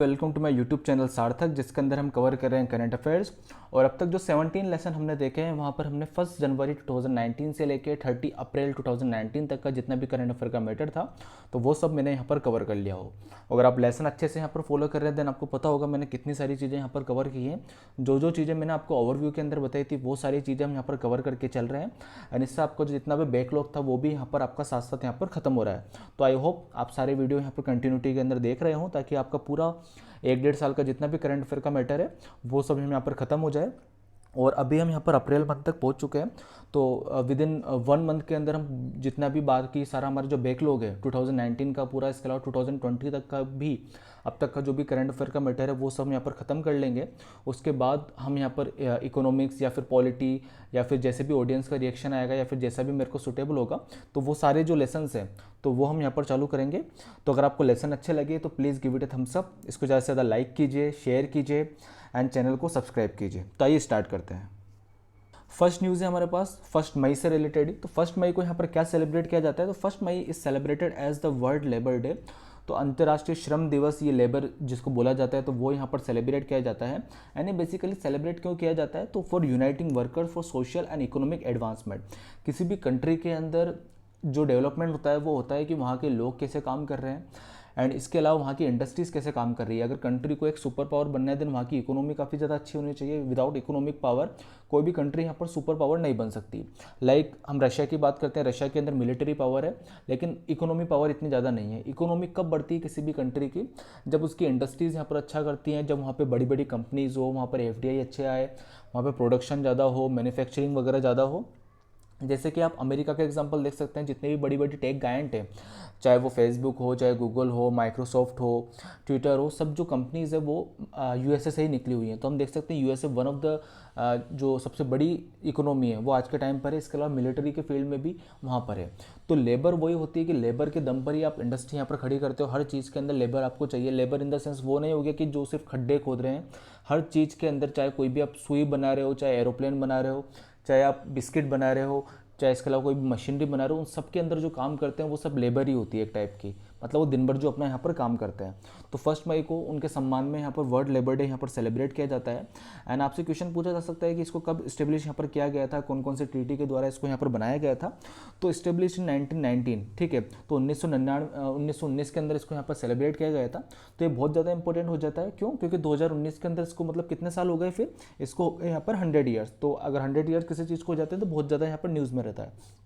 Welcome to my YouTube channel Sarthak, जिसके अंदर हम कवर कर रहे हैं करंट अफेयर्स। और अब तक जो 17 लेसन हमने देखे हैं वहाँ पर हमने 1 जनवरी 2019 से लेके 30 अप्रैल 2019 तक का जितना भी करंट अफेयर का मैटर था तो वो सब मैंने यहाँ पर कवर कर लिया हो। अगर आप लेसन अच्छे से यहाँ पर फॉलो कर रहे हैं देन आपको पता होगा मैंने कितनी सारी चीज़ें यहाँ पर कवर की हैं। जो चीज़ें मैंने आपको ओवरव्यू के अंदर बताई थी वो सारी चीज़ें हम यहाँ पर कवर करके चल रहे हैं। एंड इससे आपको जो जितना भी बैकलॉग था वो भी यहाँ पर आपका साथ साथ यहाँ पर खत्म हो रहा है। तो आई होप आप सारे वीडियो यहाँ पर कंटिन्यूटी के अंदर देख रहे हो ताकि आपका पूरा 1-1.5 साल का जितना भी करंट अफेयर का मैटर है वो सब हम यहाँ पर ख़त्म हो जाए। और अभी हम यहाँ पर अप्रैल मंथ तक पहुँच चुके हैं। तो विद इन 1 मंथ के अंदर हम जितना भी बाकी सारा हमारा जो बैकलॉग है 2019 का पूरा, इसके अलावा 2020 तक का भी अब तक का जो भी करंट अफेयर का मैटर है वो सब हम यहाँ पर ख़त्म कर लेंगे। उसके बाद हम यहाँ पर इकोनॉमिक्स या फिर पॉलिटी या फिर जैसे भी ऑडियंस का रिएक्शन आएगा या फिर जैसा भी मेरे को सूटेबल होगा तो वो सारे जो लेसन्स हैं तो वो हम यहाँ पर चालू करेंगे। तो अगर आपको लेसन अच्छे लगे तो please give it a thumbs up, इसको ज़्यादा से ज़्यादा लाइक कीजिए, शेयर कीजिए एंड चैनल को सब्सक्राइब कीजिए। तो आइए स्टार्ट करते हैं। फर्स्ट न्यूज़ है हमारे पास 1 मई से रिलेटेड ही। तो 1 मई को यहाँ पर क्या सेलिब्रेट किया जाता है? तो 1 May is celebrated as the world labour day. तो अंतर्राष्ट्रीय श्रम दिवस, ये लेबर जिसको बोला जाता है, तो वो यहाँ पर सेलिब्रेट किया जाता है। एंड ये बेसिकली सेलिब्रेट क्यों किया जाता है? तो for uniting workers for social and economic advancement. किसी भी कंट्री के अंदर जो डेवलपमेंट होता है वो होता है कि वहाँ के लोग कैसे काम कर रहे हैं एंड इसके अलावा वहाँ की इंडस्ट्रीज़ कैसे काम कर रही है। अगर कंट्री को एक सुपर पावर बनना है देन वहाँ की इकोनॉमी काफ़ी ज़्यादा अच्छी होनी चाहिए। विदाउट इकोनॉमिक पावर कोई भी कंट्री यहाँ पर सुपर पावर नहीं बन सकती। लाइक हम रशिया की बात करते हैं, रशिया के अंदर मिलिट्री पावर है लेकिन इकोनॉमी पावर इतनी ज़्यादा नहीं है। इकोनॉमी कब बढ़ती है किसी भी कंट्री की? जब उसकी इंडस्ट्रीज़ यहाँ पर अच्छा करती हैं, जब वहाँ पर बड़ी बड़ी कंपनीज़ हो, वहाँ पर FDI अच्छे आए, वहाँ पर प्रोडक्शन ज़्यादा हो, मैन्युफैक्चरिंग वगैरह ज़्यादा हो। जैसे कि आप अमेरिका का एग्जांपल देख सकते हैं, जितने भी बड़ी बड़ी टेक गायंट हैं, चाहे वो फेसबुक हो, चाहे गूगल हो, माइक्रोसॉफ्ट हो, ट्विटर हो, सब जो कंपनीज़ है वो USA से ही निकली हुई हैं। तो हम देख सकते हैं USA वन ऑफ द जो सबसे बड़ी इकोनॉमी है वो आज के टाइम पर है। इसके अलावा मिलिट्री के फील्ड में भी वहाँ पर है। तो लेबर वही होती है कि लेबर के दम पर ही आप इंडस्ट्री यहाँ पर खड़ी करते हो। हर चीज़ के अंदर लेबर आपको चाहिए। लेबर इन द सेंस वो नहीं हो गया कि जो सिर्फ खड्डे खोद रहे हैं। हर चीज़ के अंदर, चाहे कोई भी आप सुई बना रहे हो, चाहे एरोप्लेन बना रहे हो, चाहे आप बिस्किट बना रहे हो, चाहे इसके अलावा कोई भी मशीनरी बना रहे हो, उन सब के अंदर जो काम करते हैं वो सब लेबर ही होती है एक टाइप की। मतलब वो दिन भर जो अपना यहाँ पर काम करते हैं। तो 1 मई को उनके सम्मान में यहाँ पर वर्ल्ड लेबर डे यहाँ पर सेलिब्रेट किया जाता है। एंड आपसे क्वेश्चन पूछा जा सकता है कि इसको कब इस्टेब्लिश यहाँ पर किया गया था, कौन कौन से ट्रीटी के द्वारा इसको यहाँ पर बनाया गया था? तो इस्टेब्लिश इन 1919, ठीक है। तो 1919 के अंदर इसको यहाँ पर सेलिब्रेट किया गया था। तो ये बहुत ज़्यादा इंपॉर्टेंट हो जाता है। क्यों? क्योंकि 2019 के अंदर इसको मतलब कितने साल हो गए, फिर इसको यहाँ पर 100 ईयर्स। तो अगर 100 ईयर्स किसी चीज़ को हो जाते हैं तो बहुत ज़्यादा यहाँ पर न्यूज़ में रहता है।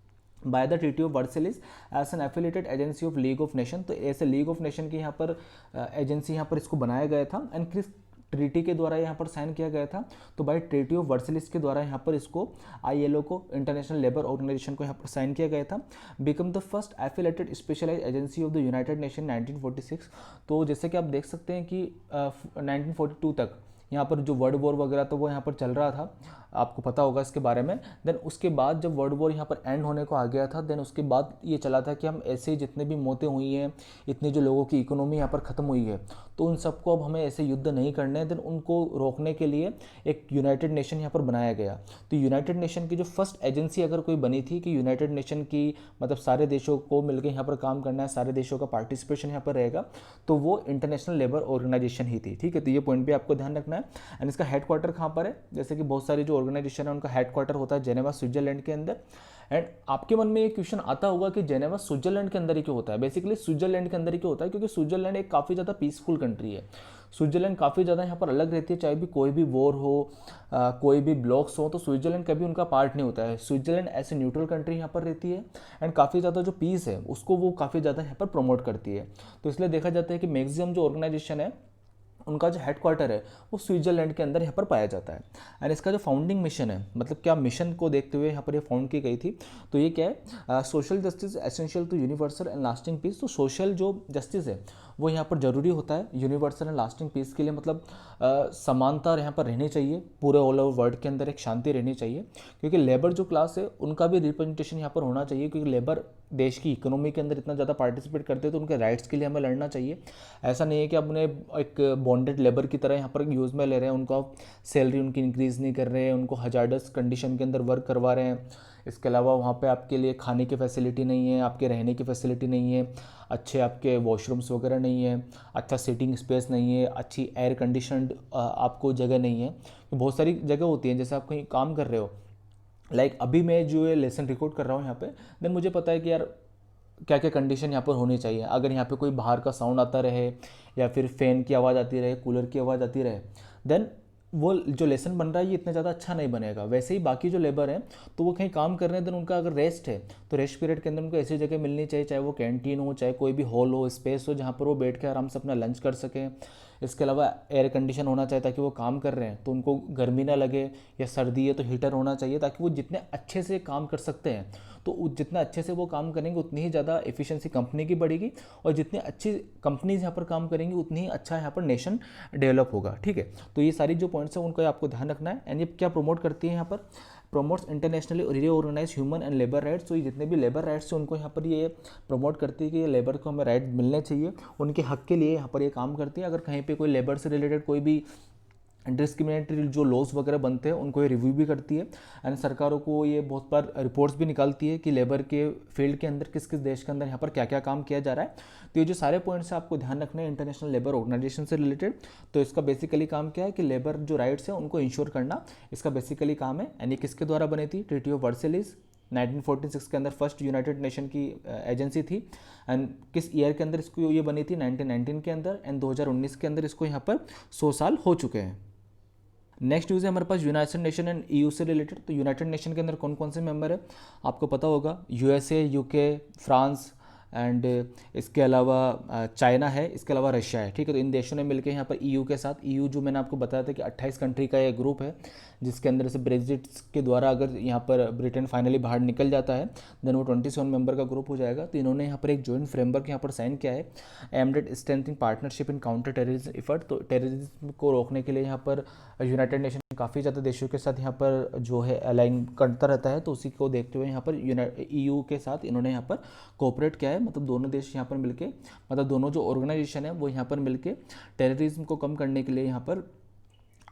By the treaty of Versailles as an affiliated agency of league of nation. तो ऐसे लीग ऑफ नेशन की यहाँ पर एजेंसी यहाँ पर इसको बनाया गया था। एंड किस ट्रीटी के द्वारा यहाँ पर साइन किया गया था? तो बाय ट्रीटी ऑफ वर्सेलिस के द्वारा यहाँ पर इसको ILO को, इंटरनेशनल लेबर ऑर्गेनाइजेशन को यहाँ पर साइन किया गया था। Become the first affiliated specialise agency of the united nation 1946। तो जैसे कि आप देख सकते हैं कि 1942 तक यहाँ पर जो वर्ल्ड वॉर वगैरह तो वो यहाँ पर चल रहा था, आपको पता होगा इसके बारे में। देन उसके बाद जब वर्ल्ड वॉर यहाँ पर एंड होने को आ गया था, देन उसके बाद ये चला था कि हम ऐसे ही जितने भी मौतें हुई हैं, इतनी जो लोगों की इकोनॉमी यहाँ पर ख़त्म हुई है, तो उन सबको अब हमें ऐसे युद्ध नहीं करने हैं। देन उनको रोकने के लिए एक यूनाइटेड नेशन यहाँ पर बनाया गया। तो यूनाइटेड नेशन की जो फर्स्ट एजेंसी अगर कोई बनी थी कि यूनाइटेड नेशन की मतलब सारे देशों को मिलकर यहाँ पर काम करना है, सारे देशों का पार्टिसिपेशन यहाँ पर रहेगा, तो वो इंटरनेशनल लेबर ऑर्गेनाइजेशन ही थी, ठीक है। तो ये पॉइंट भी आपको ध्यान रखना है। एंड इसका हेडक्वार्टर कहाँ पर है? जैसे कि बहुत सारी जो ऑर्गेनाइजेशन है उनका हेडक्वार्टर होता है जेनेवा, स्विट्जरलैंड के अंदर। एंड आपके मन में ये क्वेश्चन आता होगा कि जेनेवा स्विट्जरलैंड के अंदर ही क्यों होता है? बेसिकली स्विट्जरलैंड के अंदर ही क्यों होता है? क्योंकि स्विट्जरलैंड एक काफ़ी ज़्यादा पीसफुल कंट्री है। स्विट्जरलैंड काफ़ी ज़्यादा यहाँ पर अलग रहती है, चाहे भी कोई भी वॉर हो, कोई भी ब्लॉक्स हो, तो स्विट्जरलैंड कभी उनका पार्ट नहीं होता है। स्विट्जरलैंड ऐसे न्यूट्रल कंट्री यहाँ पर रहती है एंड काफ़ी ज़्यादा जो पीस है उसको वो काफ़ी ज़्यादा यहाँ पर प्रमोट करती है। तो इसलिए देखा जाता है कि मैक्सिमम जो ऑर्गेनाइजेशन है उनका जो हेडक्वार्टर है वो स्विट्जरलैंड के अंदर यहाँ पर पाया जाता है। एंड इसका जो फाउंडिंग मिशन है, मतलब क्या मिशन को देखते हुए यहाँ पर ये फाउंड की गई थी, तो ये क्या है? Social justice essential to universal and lasting peace. तो सोशल जो जस्टिस है वो यहाँ पर ज़रूरी होता है यूनिवर्सल एंड लास्टिंग पीस के लिए। मतलब समानता यहाँ पर रहनी चाहिए, पूरे ऑल ओवर वर्ल्ड के अंदर एक शांति रहनी चाहिए। क्योंकि लेबर जो क्लास है उनका भी रिप्रेजेंटेशन यहाँ पर होना चाहिए, क्योंकि लेबर देश की इकोनॉमी के अंदर इतना ज़्यादा पार्टिसिपेट करते हैं तो उनके राइट्स के लिए हमें लड़ना चाहिए। ऐसा नहीं है कि अब उन्हें एक बॉन्डेड लेबर की तरह यहाँ पर यूज़ में ले रहे हैं, उनको सैलरी उनकी इंक्रीज़ नहीं कर रहे हैं, उनको हजार्डस कंडीशन के अंदर वर्क करवा रहे हैं, इसके अलावा वहाँ पे आपके लिए खाने की फैसिलिटी नहीं है, आपके रहने की फैसिलिटी नहीं है, अच्छे आपके वॉशरूम्स वगैरह नहीं है, अच्छा सीटिंग स्पेस नहीं है, अच्छी एयर कंडीशनड आपको जगह नहीं है। तो बहुत सारी जगह होती हैं, जैसे आप कहीं काम कर रहे हो, लाइक अभी मैं जो ये लेसन रिकॉर्ड कर रहा हूँ यहाँ पे, देन मुझे पता है कि यार क्या क्या कंडीशन यहाँ पर होनी चाहिए। अगर यहाँ पे कोई बाहर का साउंड आता रहे या फिर फ़ैन की आवाज़ आती रहे, कूलर की आवाज़ आती रहे, देन वो जो लेसन बन रहा है ये इतना ज़्यादा अच्छा नहीं बनेगा। वैसे ही बाकी जो लेबर हैं तो वो कहीं काम कर रहे हैं, देन उनका अगर रेस्ट है तो रेस्ट पीरियड के अंदर उनको ऐसी जगह मिलनी चाहिए, चाहे वो कैंटीन हो, चाहे कोई भी हॉल हो, स्पेस हो, जहाँ पर वो बैठ के आराम से अपना लंच कर सकें। इसके अलावा एयर कंडीशन होना चाहिए, ताकि वो काम कर रहे हैं तो उनको गर्मी ना लगे, या सर्दी है तो हीटर होना चाहिए, ताकि वो जितने अच्छे से काम कर सकते हैं, तो जितना अच्छे से वो काम करेंगे उतनी ही ज़्यादा एफिशिएंसी कंपनी की बढ़ेगी, और जितनी अच्छी कंपनीज यहाँ पर काम करेंगी उतनी ही अच्छा यहाँ पर नेशन डेवलप होगा। ठीक है, तो ये सारी जो पॉइंट्स हैं उनको आपको ध्यान रखना है। एंड ये क्या प्रमोट करती है, यहाँ पर promotes internationally reorganise human and labour rights. तो ये जितने भी लेबर राइट्स हैं उनको यहाँ पर ये प्रमोट करती है कि ये लेबर को हमें राइट मिलने चाहिए, उनके हक के लिए यहाँ पर ये काम करती है। अगर कहीं पे कोई लेबर से रिलेटेड कोई भी डिस्क्रिमिनेटरी जो लॉज वगैरह बनते हैं उनको ये रिव्यू भी करती है। एंड सरकारों को ये बहुत बार रिपोर्ट्स भी निकालती है कि लेबर के फील्ड के अंदर किस किस देश के अंदर यहाँ पर क्या क्या काम किया जा रहा है। तो ये जो सारे पॉइंट्स हैं आपको ध्यान रखना है इंटरनेशनल लेबर ऑर्गेनाइजेशन से रिलेटेड। तो इसका बेसिकली काम क्या है कि लेबर जो राइट्स हैं उनको इंश्योर करना, इसका बेसिकली काम है। एंड ये किसके द्वारा बनी थी, ट्रीटी ऑफ वर्सेलिस 1946 के अंदर फर्स्ट यूनाइटेड नेशन की एजेंसी थी। एंड किस ईयर के अंदर इसको ये बनी थी, 1919 के अंदर। एंड 2019 के अंदर इसको यहाँ पर 100 साल हो चुके हैं। नेक्स्ट न्यूज़ है हमारे पास यूनाइटेड नेशन एंड ईयू से रिलेटेड। तो यूनाइटेड नेशन के अंदर कौन कौन से मेंबर है आपको पता होगा, यूएसए, यूके, फ्रांस एंड इसके अलावा चाइना है, इसके अलावा रशिया है। ठीक है, तो इन देशों ने मिलकर यहाँ पर ईयू के साथ, ईयू जो मैंने आपको बताया था कि 28 कंट्री का ये ग्रुप है, जिसके अंदर से ब्रेग्जिट के द्वारा अगर यहाँ पर ब्रिटेन फाइनली बाहर निकल जाता है देन वो 27 मेंबर का ग्रुप हो जाएगा। तो इन्होंने यहाँ पर एक जॉइंट फ्रेमवर्क यहाँ पर साइन किया है, aimed at strengthening partnership in counter terrorism effort. तो टेररिज्म को रोकने के लिए यहाँ पर यूनाइटेड नेशन काफ़ी ज़्यादा देशों के साथ यहाँ पर जो है अलाइन करता रहता है। तो उसी को देखते हुए यहाँ पर ईयू के साथ इन्होंने यहाँ पर कोऑपरेट किया है, मतलब दोनों देश यहाँ पर मिलके, मतलब दोनों जो ऑर्गेनाइजेशन है वो यहाँ पर मिलके टेररिज्म को कम करने के लिए यहाँ पर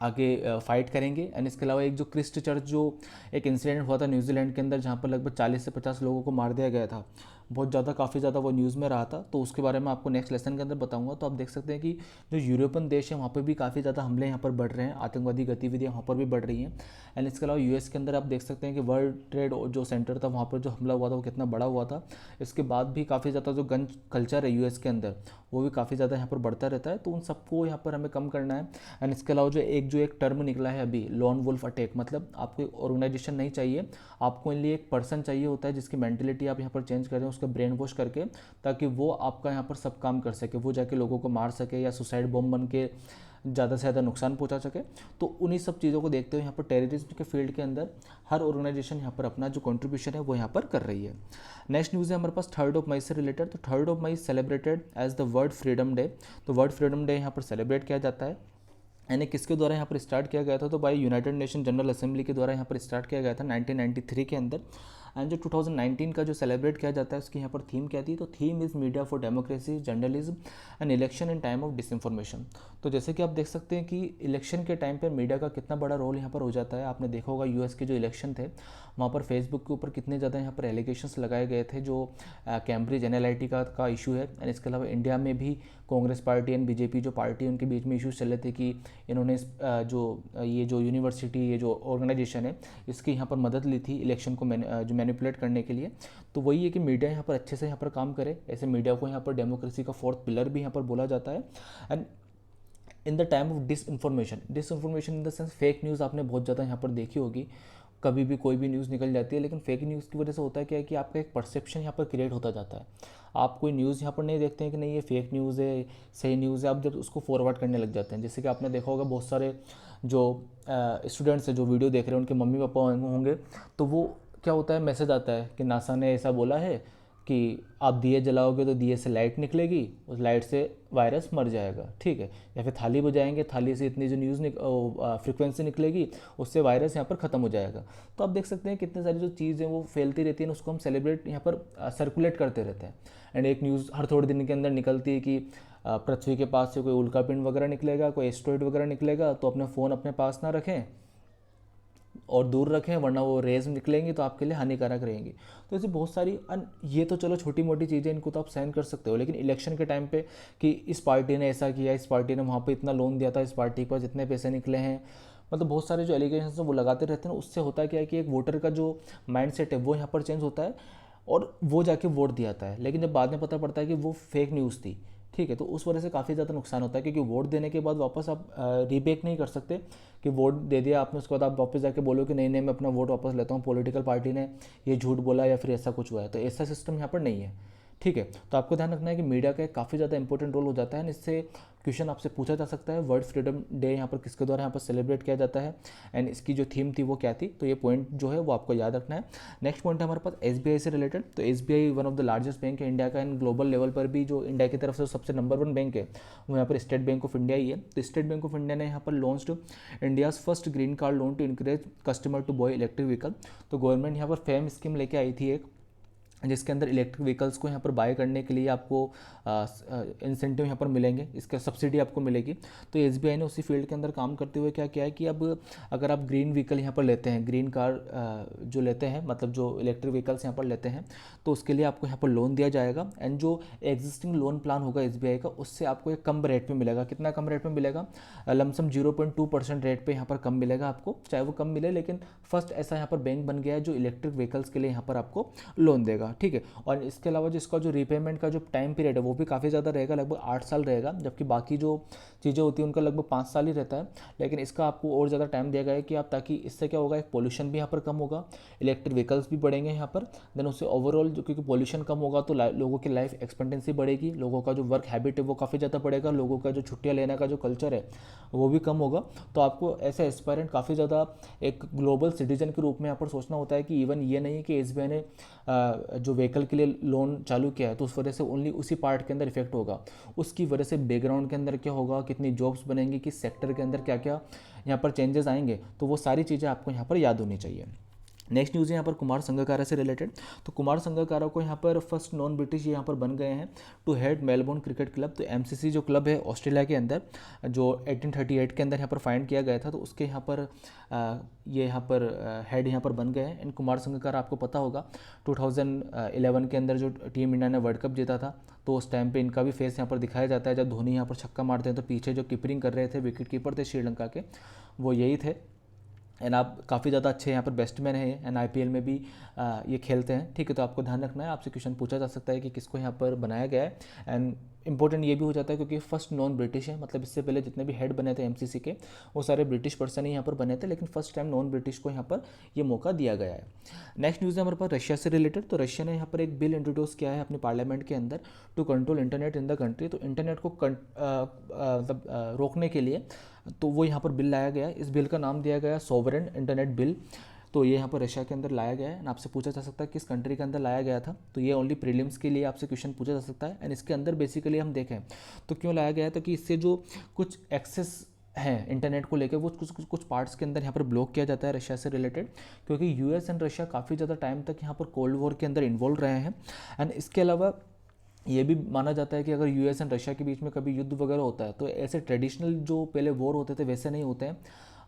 आगे फाइट करेंगे। एंड इसके अलावा एक जो क्रिस्ट चर्च जो एक इंसिडेंट हुआ था न्यूजीलैंड के अंदर, जहाँ पर लगभग 40 से 50 लोगों को मार दिया गया था, बहुत ज़्यादा काफ़ी ज़्यादा वो न्यूज़ में रहा था, तो उसके बारे में आपको नेक्स्ट लेसन के अंदर बताऊंगा। तो आप देख सकते हैं कि जो यूरोपियन देश है वहाँ पर भी काफ़ी ज़्यादा हमले यहाँ पर बढ़ रहे हैं, आतंकवादी गतिविधियाँ वहाँ पर भी बढ़ रही हैं। एंड इसके अलावा यूएस के अंदर आप देख सकते हैं कि वर्ल्ड ट्रेड जो सेंटर था वहाँ पर जो हमला हुआ था वो कितना बड़ा हुआ था। इसके बाद भी काफ़ी ज़्यादा जो गन कल्चर है यूएस के अंदर वो भी काफ़ी ज़्यादा यहाँ पर बढ़ता रहता है, तो उन सबको यहाँ पर हमें कम करना है। एंड इसके अलावा जो एक टर्म निकला है अभी, लॉन वुल्फ अटैक, मतलब आपको ऑर्गेनाइजेशन नहीं चाहिए, आपको इन लिए एक पर्सन चाहिए होता है जिसकी मेंटेलिटी आप यहाँ पर चेंज करें, उसका ब्रेन वॉश करके, ताकि वो आपका यहाँ पर सब काम कर सके, वो जाके लोगों को मार सके या सुसाइड बॉम्ब बन के ज़्यादा से ज़्यादा नुकसान पहुंचा सके। तो उन्हीं सब चीज़ों को देखते हुए यहाँ पर टेररिज्म के फील्ड के अंदर हर ऑर्गेनाइजेशन यहाँ पर अपना जो कंट्रीब्यूशन है वो यहाँ पर कर रही है। नेक्स्ट न्यूज़ है हमारे पास 3 मई से रिलेटेड। तो 3 May celebrated as the world freedom day. तो वर्ल्ड फ्रीडम डे यहाँ पर सेलिब्रेट किया जाता है। यानी किसके द्वारा यहाँ पर स्टार्ट किया गया था, तो by united nation general assembly के द्वारा यहाँ पर स्टार्ट किया गया था 1993 के अंदर। एंड जो 2019 का जो सेलिब्रेट किया जाता है उसकी यहाँ पर थीम क्या थी, तो theme is media for democracy, journalism and election in time of disinformation. तो जैसे कि आप देख सकते हैं कि इलेक्शन के टाइम पर मीडिया का कितना बड़ा रोल यहाँ पर हो जाता है। आपने देखा होगा यूएस के जो इलेक्शन थे वहाँ पर फेसबुक के ऊपर कितने ज़्यादा यहाँ पर एलिगेशंस लगाए गए थे, जो कैम्ब्रिज एनालिटिका का इशू है। एंड इसके अलावा इंडिया में भी कांग्रेस पार्टी एंड बीजेपी जो पार्टी उनके बीच में इश्यूज चल रहे थे कि इन्होंने ये जो यूनिवर्सिटी, ये जो ऑर्गेनाइजेशन है, इसकी यहाँ पर मदद ली थी इलेक्शन को जो मैनिपुलेट करने के लिए। तो वही है कि मीडिया यहाँ पर अच्छे से यहाँ पर काम करे। ऐसे मीडिया को यहाँ पर डेमोक्रेसी का 4th पिलर भी यहाँ पर बोला जाता है। And in the time of disinformation in the sense fake news आपने बहुत ज़्यादा यहाँ पर देखी होगी। कभी भी कोई भी न्यूज़ निकल जाती है, लेकिन फेक न्यूज़ की वजह से होता है क्या है कि आपका एक परसेप्शन यहाँ पर क्रिएट होता जाता है। आप कोई न्यूज़ यहाँ पर नहीं देखते हैं कि नहीं ये फेक न्यूज़ है, सही न्यूज़ है, आप जब उसको फॉरवर्ड करने लग जाते हैं। जैसे कि आपने देखा होगा बहुत सारे जो स्टूडेंट्स हैं जो वीडियो देख रहे हैं उनके मम्मी पापा होंगे, तो वो क्या होता है, मैसेज आता है कि नासा ने ऐसा बोला है कि आप दिए जलाओगे तो दिए से लाइट निकलेगी, उस लाइट से वायरस मर जाएगा, ठीक है। या फिर थाली बजाएंगे, थाली से इतनी जो फ्रिक्वेंसी निकलेगी उससे वायरस यहाँ पर ख़त्म हो जाएगा। तो आप देख सकते हैं कितनी सारी जो चीज़ है वो फैलती रहती है, उसको हम सेलिब्रेट यहाँ पर सर्कुलेट करते रहते हैं। एंड एक न्यूज़ हर थोड़े दिन के अंदर निकलती है कि पृथ्वी के पास से कोई उल्कापिंड वगैरह निकलेगा, कोई एस्ट्रॉइड वगैरह निकलेगा, तो अपना फ़ोन अपने पास ना रखें, और दूर रखें, वरना वो रेज निकलेंगी तो आपके लिए हानिकारक रहेंगी। तो ऐसी बहुत सारी ये तो चलो छोटी मोटी चीज़ें, इनको तो आप सहन कर सकते हो, लेकिन इलेक्शन के टाइम पे कि इस पार्टी ने ऐसा किया, इस पार्टी ने वहाँ पे इतना लोन दिया था, इस पार्टी के पास इतने पैसे निकले हैं, मतलब बहुत सारे जो एलिगेशंस हैं वो लगाते रहते हैं। उससे होता क्या है कि एक वोटर का जो माइंड सेट है वो यहाँ पर चेंज होता है और वो जाके वोट दियाता है, लेकिन जब बाद में पता पड़ता है कि वो फेक न्यूज़ थी, ठीक है, तो उस वजह से काफ़ी ज़्यादा नुकसान होता है, क्योंकि वोट देने के बाद वापस आप रीबेक नहीं कर सकते कि वोट दे दिया आपने, उसके बाद आप वापस जाके बोलो कि नहीं नहीं मैं अपना वोट वापस लेता हूँ, पॉलिटिकल पार्टी ने ये झूठ बोला या फिर ऐसा कुछ हुआ है। तो ऐसा सिस्टम यहाँ पर नहीं है, ठीक है। तो आपको ध्यान रखना है कि मीडिया का काफ़ी ज़्यादा इंपॉर्टेंट रोल हो जाता है। इससे क्वेश्चन आपसे पूछा जा सकता है, वर्ल्ड फ्रीडम डे यहाँ पर किसके द्वारा यहाँ पर सेलिब्रेट किया जाता है, एंड इसकी जो थीम थी वो क्या थी। तो ये पॉइंट जो है वो आपको याद रखना है। नेक्स्ट पॉइंट है हमारे पास एसबीआई से रिलेटेड। तो SBI one of the largest bank है इंडिया का, एंड ग्लोबल लेवल पर भी जो इंडिया की तरफ से सबसे नंबर 1 बैंक है वो यहाँ पर स्टेट बैंक ऑफ इंडिया ही है। तो स्टेट बैंक ऑफ इंडिया ने यहाँ पर launched India's first green card loan to encourage customer to buy electric vehicle. तो गवर्नमेंट यहाँ पर फेम स्कीम लेके आई थी एक, जिसके अंदर इलेक्ट्रिक व्हीकल्स को यहाँ पर बाय करने के लिए आपको इंसेंटिव यहाँ पर मिलेंगे, इसका सब्सिडी आपको मिलेगी। तो एसबीआई ने उसी फील्ड के अंदर काम करते हुए क्या किया है कि अब अगर आप ग्रीन व्हीकल यहाँ पर लेते हैं, ग्रीन कार जो लेते हैं, मतलब जो इलेक्ट्रिक व्हीकल्स यहाँ पर लेते हैं, तो उसके लिए आपको यहाँ पर लोन दिया जाएगा, एंड जो एग्जिस्टिंग लोन प्लान होगा एसबीआई का, उससे आपको एक कम रेट पे मिलेगा। कितना कम रेट में मिलेगा? लमसम 0.2% रेट पे यहाँ पर कम मिलेगा आपको, चाहे वो कम मिले, लेकिन फर्स्ट ऐसा यहाँ पर बैंक बन गया है जो इलेक्ट्रिक व्हीकल्स के लिए यहाँ पर आपको लोन देगा, ठीक है। और इसके अलावा जिसका जो रीपेमेंट का जो टाइम पीरियड है वो भी काफ़ी ज़्यादा रहेगा, लगभग 8 साल रहेगा, जबकि बाकी जो चीज़ें होती हैं उनका लगभग 5 साल ही रहता है। लेकिन इसका आपको और ज़्यादा टाइम दिया गया है कि आप, ताकि इससे क्या होगा, एक पोल्यूशन भी यहाँ पर कम होगा, इलेक्ट्रिक व्हीकल्स भी बढ़ेंगे यहाँ पर, देन उससे ओवरऑल जो, क्योंकि पोल्यूशन कम होगा तो लोगों की लाइफ एक्सपेक्टेंसी बढ़ेगी, लोगों का जो वर्क हैबिट है वो काफ़ी ज़्यादा बढ़ेगा, लोगों का जो छुट्टियाँ लेने का जो कल्चर है वो भी कम होगा। तो आपको ऐसे एस्पायरेंट काफ़ी ज़्यादा एक ग्लोबल सिटीजन के रूप में यहाँ पर सोचना होता है कि इवन ये नहीं है कि एसबीआई ने जो व्हीकल के लिए लोन चालू किया है तो उस वजह से ओनली उसी पार्ट के अंदर इफेक्ट होगा, उसकी वजह से बैकग्राउंड के अंदर क्या होगा, कितनी जॉब्स बनेंगी, किस सेक्टर के अंदर क्या क्या यहाँ पर चेंजेस आएंगे, तो वो सारी चीज़ें आपको यहाँ पर याद होनी चाहिए। नेक्स्ट न्यूज़ है यहाँ पर कुमार संगकारा से रिलेटेड। तो कुमार संगकारा को यहाँ पर फर्स्ट नॉन ब्रिटिश यहाँ पर बन गए हैं to head Melbourne cricket club. तो एमसीसी जो क्लब है ऑस्ट्रेलिया के अंदर, जो 1838 के अंदर यहाँ पर फाइंड किया गया था, तो उसके यहाँ पर ये यहाँ पर हेड यहाँ पर बन गए हैं। इन कुमार संगकारा आपको पता होगा 2011 के अंदर जो टीम इंडिया ने वर्ल्ड कप जीता था, तो उस टाइम पे इनका भी फेस यहाँ पर दिखाया जाता है। जब धोनी यहाँ पर छक्का मारते हैं तो पीछे जो कीपरिंग कर रहे थे, विकेट कीपर थे श्रीलंका के, वो यही थे। एंड आप काफ़ी ज़्यादा अच्छे यहाँ पर बैट्समैन हैं, एंड आईपीएल में भी ये खेलते हैं, ठीक है। तो आपको ध्यान रखना है, आपसे क्वेश्चन पूछा जा सकता है कि किसको यहाँ पर बनाया गया है। एंड इंपॉर्टेंट ये भी हो जाता है क्योंकि फर्स्ट नॉन ब्रिटिश है, मतलब इससे पहले जितने भी हेड बने थे एमसीसी के वो सारे ब्रिटिश पर्सन ही यहाँ पर बने थे, लेकिन फर्स्ट टाइम नॉन ब्रिटिश को यहाँ पर ये मौका दिया गया है। नेक्स्ट न्यूज़ है हमारे पास रशिया से रिलेटेड। तो रशिया ने यहाँ पर एक बिल इंट्रोड्यूस किया है अपने पार्लियामेंट के अंदर to control internet in the country. तो इंटरनेट को मतलब रोकने के लिए तो वो यहाँ पर बिल लाया गया है। इस बिल का नाम दिया गया सॉवरेन इंटरनेट बिल। तो ये यहाँ पर रशिया के अंदर लाया गया है। आपसे पूछा जा सकता है किस कंट्री के अंदर लाया गया था, तो ये ओनली प्रीलिम्स के लिए आपसे क्वेश्चन पूछा जा सकता है। एंड इसके अंदर बेसिकली हम देखें तो क्यों लाया गया है, तो कि इससे जो कुछ एक्सेस हैं इंटरनेट को लेकर वो कुछ पार्ट्स के अंदर यहाँ पर ब्लॉक किया जाता है रशिया से रिलेटेड, क्योंकि यूएस एंड रशिया काफ़ी ज़्यादा टाइम तक यहाँ पर कोल्ड वॉर के अंदर इन्वॉल्व रहे हैं। एंड इसके अलावा ये भी माना जाता है कि अगर यूएस एंड रशिया के बीच में कभी युद्ध वगैरह होता है तो ऐसे ट्रेडिशनल जो पहले वॉर होते थे वैसे नहीं होते हैं।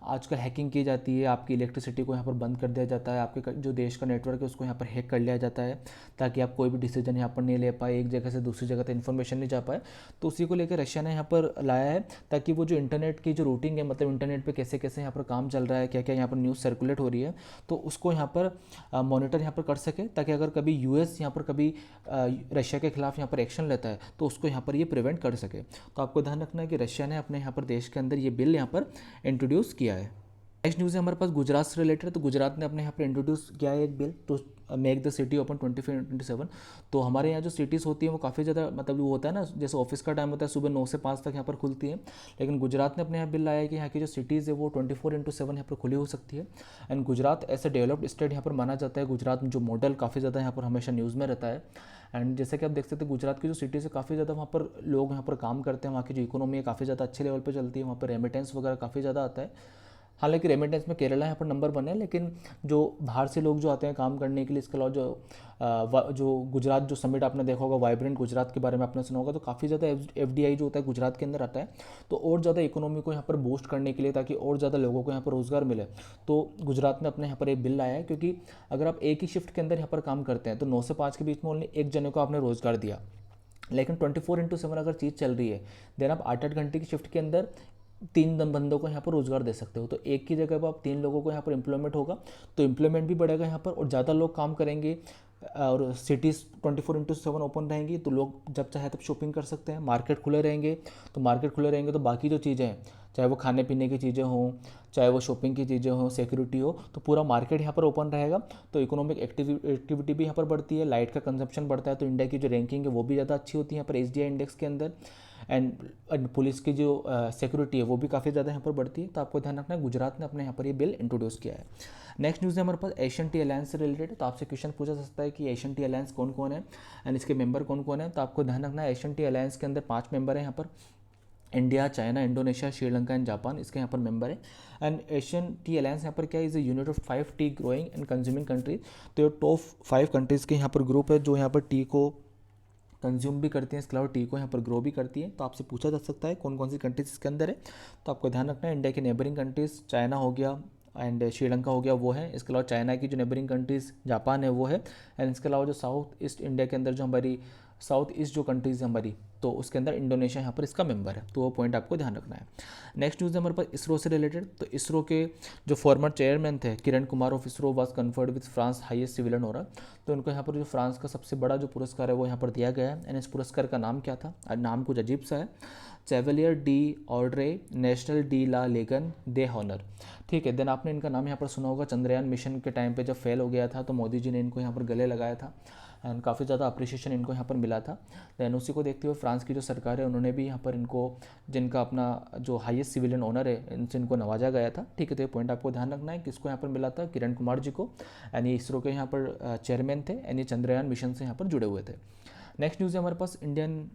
आजकल हैकिंग की जाती है, आपकी इलेक्ट्रिसिटी को यहाँ पर बंद कर दिया जाता है, आपके जो देश का नेटवर्क है उसको यहाँ पर हैक कर लिया जाता है ताकि आप कोई भी डिसीजन यहाँ पर नहीं ले पाए, एक जगह से दूसरी जगह तक इन्फॉर्मेशन नहीं जा पाए। तो उसी को लेकर रशिया ने यहाँ पर लाया है ताकि वो जो इंटरनेट की जो रूटिंग है, मतलब इंटरनेट पर कैसे कैसे यहाँ पर काम चल रहा है, क्या क्या यहाँ पर न्यूज़ सर्कुलेट हो रही है, तो उसको यहाँ पर मॉनिटर यहाँ पर कर सके, ताकि अगर कभी यूएस यहाँ पर कभी रशिया के खिलाफ यहाँ पर एक्शन लेता है तो उसको यहाँ पर ये प्रिवेंट कर सके। तो आपको ध्यान रखना है कि रशिया ने अपने यहाँ पर देश के अंदर ये बिल यहाँ पर इंट्रोड्यूस किया है। नेक्स्ट न्यूज़ है हमारे पास गुजरात से रिलेटेड। तो गुजरात ने अपने यहाँ पर इंट्रोड्यूस किया है एक bill to make the city open 24/7। तो हमारे यहाँ जो सिटीज़ होती हैं वो काफ़ी ज़्यादा, मतलब वो होता है ना, जैसे ऑफिस का टाइम होता है सुबह 9 से 5 तक यहाँ पर खुलती है, लेकिन गुजरात ने अपने यहाँ बिल लाया है कि यहाँ की जो सिटीज़ है वो 24/7 यहाँ पर खुली हो सकती है। एंड गुजरात ऐसे डेवलप्ड स्टेट यहाँ पर माना जाता है। गुजरात में जो मॉडल काफ़ी ज़्यादा यहाँ पर हमेशा न्यूज़ में रहता है। एंड जैसे कि आप देख सकते हैं गुजरात की जो सिटीज़ है काफ़ी ज़्यादा वहाँ पर लोग यहाँ पर काम करते हैं, वहाँ की जो इकोनॉमी है काफ़ी ज़्यादा अच्छे लेवल पर चलती है, वहाँ पर रेमिटेंस वगैरह काफ़ी ज़्यादा आता है। हालांकि रेमिटेंस में केरला यहाँ पर नंबर 1 है, लेकिन जो बाहर से लोग जो आते हैं काम करने के लिए, इसके अलावा जो गुजरात जो समिट आपने देखा होगा, वाइब्रेंट गुजरात के बारे में आपने सुना होगा, तो काफ़ी ज़्यादा FDI जो होता है गुजरात के अंदर आता है। तो और ज़्यादा इकोनॉमी को यहाँ पर बूस्ट करने के लिए, ताकि और ज़्यादा लोगों को यहाँ पर रोज़गार मिले, तो गुजरात ने अपने यहाँ पर एक बिल लाया है। क्योंकि अगर आप एक ही शिफ्ट के अंदर यहाँ पर काम करते हैं तो 9 से 5 के बीच में ओनली एक जने को आपने रोज़गार दिया, लेकिन 24/7 अगर चीज़ चल रही है, देन आप 8-8 घंटे की शिफ्ट के अंदर 3 बंदों को यहाँ पर रोज़गार दे सकते हो। तो एक की जगह पर आप 3 लोगों को यहाँ पर एम्प्लॉयमेंट होगा, तो एम्प्लॉयमेंट भी बढ़ेगा यहाँ पर और ज़्यादा लोग काम करेंगे। और सिटीज़ 24/7 ओपन रहेंगी, तो लोग जब चाहे तब शॉपिंग कर सकते हैं। मार्केट खुले रहेंगे, तो मार्केट खुले रहेंगे तो बाकी जो चीज़ें हैं, चाहे वो खाने पीने की चीज़ें हों, चाहे वो शॉपिंग की चीज़ें हों, सिक्योरिटी हो, तो पूरा मार्केट यहाँ पर ओपन रहेगा। तो इकोनॉमिक एक्टिविटी भी यहाँ पर बढ़ती है, लाइट का कंजप्शन बढ़ता है, तो इंडिया की जो रैंकिंग है वो भी ज़्यादा अच्छी होती है यहाँ पर SDI इंडेक्स के अंदर। एंड पुलिस की जो सिक्योरिटी है वो भी काफ़ी ज़्यादा यहाँ पर बढ़ती है। तो आपको ध्यान रखना है, गुजरात ने अपने यहाँ पर ये बिल इंट्रोड्यूस किया है। नेक्स्ट न्यूज़ है हमारे पास एशियन टी अलायंस से रिलेटेड। तो आपसे क्वेश्चन पूछा जा सकता है कि एशियन टी अलायंस कौन कौन है एंड इसके मेंबर कौन कौन है। तो आपको ध्यान रखना है, एशियन टी अलायंस के अंदर 5 मेंबर हैं यहाँ पर। India, China, Indonesia, Sri Lanka and Japan इसके यहाँ पर मेंबर है। एंड एशियन टी अलायंस यहाँ पर क्या है, is a unit of 5 T growing and consuming countries. तो ये टॉप 5 कंट्रीज़ के यहाँ पर ग्रुप है जो यहाँ पर टी को कंज्यूम भी करती हैं, इसके अलावा टी को यहाँ पर ग्रो भी करती है। तो आपसे पूछा जा सकता है कौन कौन सी कंट्रीज इसके अंदर है। तो आपको ध्यान रखना है, इंडिया के नेबरिंग कंट्रीज़ चाइना हो गया एंड श्रीलंका हो गया वो है। इसके अलावा चाइना की जो नेबरिंग कंट्रीज़ जापान है वो है। एंड इसके अलावा जो साउथ ईस्ट इंडिया के अंदर जो हमारी साउथ ईस्ट जो कंट्रीज़ है हमारी, तो उसके अंदर इंडोनेशिया यहाँ पर इसका मेंबर है। तो वो पॉइंट आपको ध्यान रखना है। नेक्स्ट न्यूज़ है हमारे पास इसरो से रिलेटेड। तो इसरो के जो फॉर्मर चेयरमैन थे Kiran Kumar of ISRO was conferred with France highest civilian honour. तो उनको यहाँ पर जो फ्रांस का सबसे बड़ा जो पुरस्कार है वो यहाँ पर दिया गया है। एंड इस पुरस्कार का नाम क्या था, नाम कुछ अजीब सा है, चेवलियर डी ऑर्डरे नेशनल डी ला लेगन दे हॉनर। ठीक है, देन आपने इनका नाम यहाँ पर सुना होगा, चंद्रयान मिशन के टाइम पे जब फेल हो गया था तो मोदी जी ने इनको यहाँ पर गले लगाया था एंड काफ़ी ज़्यादा अप्रिशिएशन इनको यहाँ पर मिला था। दैन उसी को देखते हुए फ्रांस की जो सरकार है उन्होंने भी यहाँ पर इनको, जिनका अपना जो हाईएस्ट सिविलियन ऑनर है, इनसे इनको नवाजा गया था। ठीक है, तो ये पॉइंट आपको ध्यान रखना है, किसको यहाँ पर मिला था, किरण कुमार जी को। एंड ये इसरो के यहाँ पर चेयरमैन थे एंड ये चंद्रयान मिशन से यहाँ पर जुड़े हुए थे। नेक्स्ट न्यूज़ है हमारे पास Indian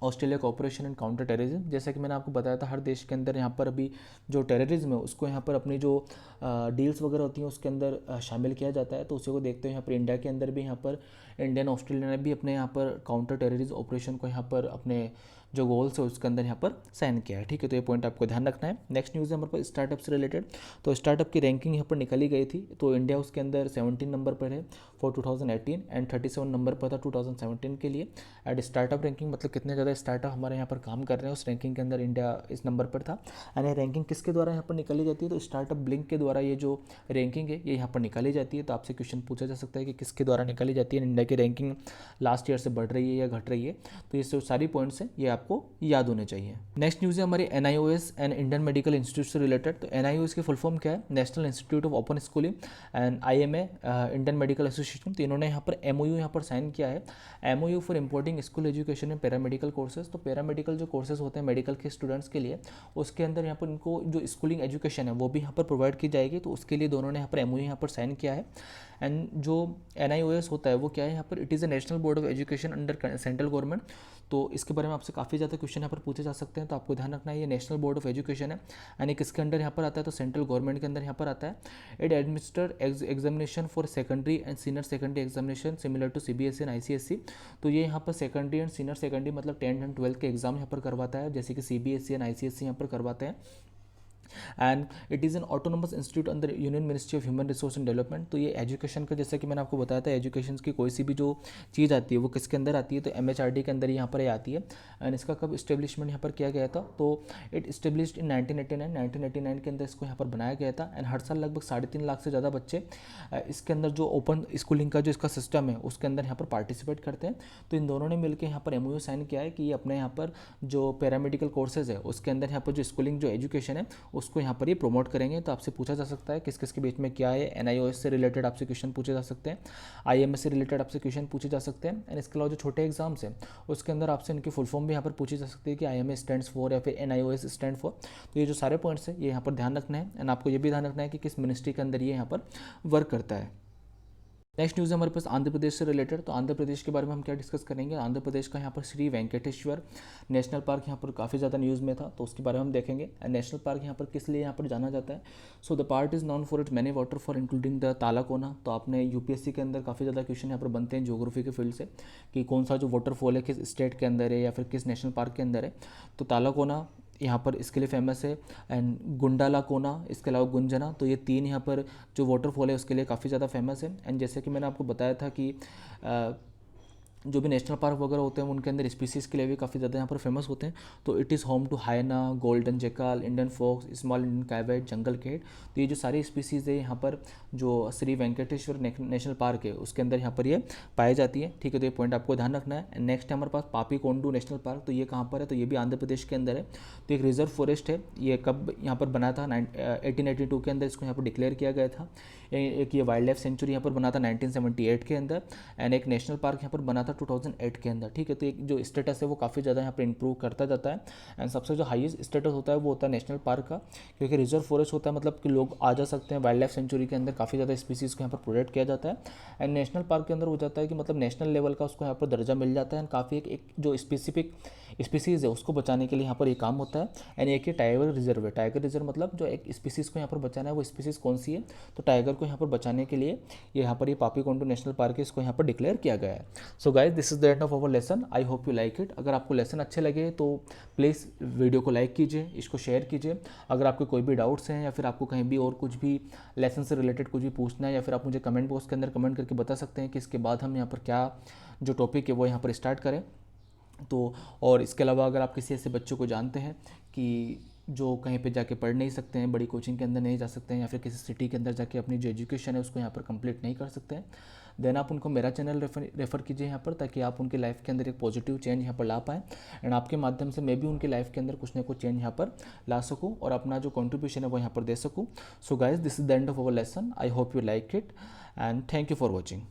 Australia cooperation and counter terrorism. जैसा कि मैंने आपको बताया था, हर देश के अंदर यहाँ पर अभी जो टेररिज्म है उसको यहाँ पर अपनी जो डील्स वगैरह होती हैं उसके अंदर शामिल किया जाता है। तो उसी को देखते हुए यहाँ पर इंडिया के अंदर भी यहाँ पर इंडियन ऑस्ट्रेलिया ने भी अपने यहाँ पर काउंटर टेररिज्म ऑपरेशन को यहाँ पर अपने जो गोल्स है उसके अंदर यहाँ पर साइन किया है। ठीक है, तो ये पॉइंट आपको ध्यान रखना है। नेक्स्ट न्यूज़ है हमारे पास स्टार्टअप से रिलेटेड। तो स्टार्टअप की रैंकिंग यहाँ पर निकाली गई थी, तो इंडिया उसके अंदर 17 नंबर पर है फॉर 2018 एंड 37 नंबर पर था 2017 के लिए। एंड स्टार्टअप रैंकिंग मतलब कितने ज़्यादा स्टार्टअप हमारे यहाँ पर काम कर रहे हैं, उस रैंकिंग के अंदर इंडिया इस नंबर पर था। एंड ये रैंकिंग किसके द्वारा यहाँ पर निकाली जाती है, तो स्टार्टअप ब्लिंक के द्वारा ये जो रैंकिंग है ये यहाँ पर निकाली जाती है। तो आपसे क्वेश्चन पूछा जा सकता है कि किसके द्वारा निकाली जाती है, इंडिया की रैंकिंग लास्ट ईयर से बढ़ रही है या घट रही है। तो ये जो सारी पॉइंट्स हैं ये आपको याद होने चाहिए। नेक्स्ट न्यूज़ है हमारी NIOS and Indian medical institute से रिलेटेड। तो NIOS की फुल फॉर्म क्या है, national institute of open schooling and IMA Indian medical association. तो इन्होंने यहाँ पर MOU यहाँ पर साइन किया है, MOU for importing school education in paramedical courses. तो पैरामेडिकल जो कोर्सेज होते हैं मेडिकल के स्टूडेंट्स के लिए, उसके अंदर यहाँ पर इनको जो स्कूलिंग एजुकेशन है वो भी यहाँ पर प्रोवाइड की जाएगी। तो उसके लिए दोनों ने यहाँ पर MOU यहाँ पर साइन किया है। एंड जो NIOS होता है वो क्या है यहाँ पर, it is a national board of education under central government. तो इसके बारे में आपसे काफ़ी ज़्यादा क्वेश्चन यहाँ पर पूछे जा सकते हैं। तो आपको ध्यान रखना है, ये नेशनल बोर्ड ऑफ एजुकेशन है यानी किसके अंडर यहाँ पर आता है, तो सेंट्रल गवर्नमेंट के अंदर यहाँ पर आता है। It administer examination for secondary and senior secondary examination similar to CBSE and ICSE। तो ये यहाँ पर सेकेंडरी एंड सीनियर सेकेंडरी मतलब 10th एंड 12th के एग्जाम यहाँ पर करवाता है, जैसे कि CBSE एंड ICSE यहाँ पर करवाते हैं। And it is an autonomous institute under union ministry of human resource and development. तो ये एजुकेशन का, जैसा कि मैंने आपको बताया था, एजुकेशन की कोई सी भी जो चीज़ आती है वो किसके अंदर आती है, तो MHRD के अंदर यहाँ पर आती है। एंड इसका कब इस्टेब्लिशमेंट यहाँ पर किया गया था, तो इट इस्टेब्लिश्ड इन 1989 के अंदर इसको यहाँ पर बनाया गया था। एंड हर साल लगभग 3.5 लाख से ज़्यादा बच्चे इसके अंदर जो ओपन स्कूलिंग का जो इसका सिस्टम है उसके अंदर यहाँ पर पार्टिसिपेट करते हैं। तो इन दोनों ने मिलकर यहाँ पर MOU साइन किया है कि ये अपने यहाँ पर जो पैरामेडिकल कोर्सेज है उसके अंदर यहाँ पर जो स्कूलिंग जो एजुकेशन है उसको यहाँ पर ये प्रमोट करेंगे। तो आपसे पूछा जा सकता है किस किस के बीच में क्या है, NIOS से रिलेटेड आपसे क्वेश्चन पूछे जा सकते हैं, IMA से रिलेटेड आपसे क्वेश्चन पूछे जा सकते हैं। एंड इसके अलावा जो छोटे एग्जाम्स हैं उसके अंदर आपसे इनकी फुल फॉर्म भी यहाँ पर पूछी जा सकती है कि IMA स्टैंड्स फॉर या फिर NIOS स्टैंड फॉर। तो ये जो सारे पॉइंट्स हैं ये यहाँ पर ध्यान रखना है। एंड आपको ये भी ध्यान रखना है कि किस मिनिस्ट्री के अंदर ये यहाँ पर वर्क करता है। नेक्स्ट न्यूज़ है हमारे पास आंध्र प्रदेश से रिलेटेड। तो आंध्र प्रदेश के बारे में हम क्या डिस्कस करेंगे। आंध्र प्रदेश का यहाँ पर श्री वेंकटेश्वर नेशनल पार्क यहाँ पर काफ़ी ज़्यादा न्यूज़ में था, तो उसके बारे में हम देखेंगे। नेशनल पार्क यहाँ पर किस लिए यहाँ पर जाना जाता है। So the park is non for it many waterfall including the Talakona. तो आपने यूपीएससी के अंदर काफ़ी ज़्यादा क्वेश्चन यहाँ पर बनते हैं ज्योग्राफी के फील्ड से कि कौन सा जो वाटरफॉल है किस स्टेट के अंदर है या फिर किस नेशनल पार्क के अंदर है। तो तालाकोना यहाँ पर इसके लिए फेमस है, एंड गुंडालाकोना, इसके अलावा गुंजना। तो ये तीन यहाँ पर जो वाटरफॉल है उसके लिए काफ़ी ज़्यादा फेमस है। एंड जैसे कि मैंने आपको बताया था कि जो भी नेशनल पार्क वगैरह होते हैं उनके अंदर स्पीसीज़ के लिए भी काफ़ी ज़्यादा यहाँ पर फेमस होते हैं। तो it is home to hyena, golden jackal, Indian fox, small Indian civet, jungle cat. तो ये जो सारी स्पीसीज़ है यहाँ पर जो श्री वेंकटेश्वर नेशनल पार्क है उसके अंदर यहाँ पर ये पाई जाती है। ठीक है, तो ये पॉइंट आपको ध्यान रखना है। नेक्स्ट है हमारे पास पापी कोंडू नेशनल पार्क। तो ये कहाँ पर है, तो ये भी आंध्र प्रदेश के अंदर है। तो एक रिजर्व फॉरेस्ट है। ये कब यहाँ पर बना था, 1882 के अंदर इसको यहाँ पर डिक्लेयर किया गया था। एक ये वाइल्ड लाइफ सेंचुरी यहाँ पर बना था 1978 के अंदर, एंड एक नेशनल पार्क यहाँ पर बना था 2008 के अंदर। ठीक है, तो एक जो स्टेटस है वो काफ़ी ज़्यादा यहाँ पर इंप्रूव करता जाता है। एंड सबसे जो हाईएस्ट स्टेटस होता है वो होता है नेशनल पार्क का, क्योंकि रिजर्व फॉरेस्ट होता है मतलब कि लोग आ जा सकते हैं। वाइल्ड लाइफ सेंचुरी के अंदर काफ़ी ज़्यादा स्पीसीज़ को यहाँ पर प्रोटेक्ट किया जाता है। एंड नेशनल पार्क के अंदर हो जाता है कि मतलब नेशनल लेवल का उसको यहाँ पर दर्जा मिल जाता है। एंड काफ़ी एक जो स्पेसिफिक स्पीसीज़ है उसको बचाने के लिए यहाँ पर ये काम होता है। एंड एक ये टाइगर रिजर्व है। टाइगर रिजर्व मतलब जो एक स्पीसीज़ को यहाँ पर बचाना है वो स्पीसीज़ कौन सी है, तो टाइगर को यहाँ पर बचाने के लिए ये यहाँ पर ये पापी कोंडू नेशनल पार्क है, इसको यहाँ पर डिक्लेयर किया गया है। So guys, this is the end of our lesson. I hope you like it. अगर आपको लेसन अच्छे लगे तो प्लीज़ वीडियो को लाइक कीजिए, इसको शेयर कीजिए। अगर आपके कोई भी डाउट्स हैं या फिर आपको कहीं भी और कुछ भी लेसन से रिलेटेड कुछ भी पूछना है, या फिर आप मुझे कमेंट बॉक्स के अंदर कमेंट करके बता सकते हैं कि इसके बाद हम यहाँ पर क्या जो टॉपिक है वो यहाँ पर स्टार्ट करें। तो और इसके अलावा अगर आप किसी ऐसे बच्चों को जानते हैं कि जो कहीं पे जाके पढ़ नहीं सकते हैं, बड़ी कोचिंग के अंदर नहीं जा सकते हैं, या फिर किसी सिटी के अंदर जाके अपनी जो एजुकेशन है उसको यहाँ पर कंप्लीट नहीं कर सकते हैं, देन आप उनको मेरा चैनल रेफ़र कीजिए यहाँ पर, ताकि आप उनकी लाइफ के अंदर एक पॉजिटिव चेंज यहाँ पर ला पाएँ। एंड आपके माध्यम से मैं भी उनकी लाइफ के अंदर कुछ ना कुछ चेंज यहाँ पर ला सकूँ और अपना जो कॉन्ट्रीब्यूशन है वो यहाँ पर दे सकूँ। So guys, this is the end of our lesson. I hope you like it and thank you for watching.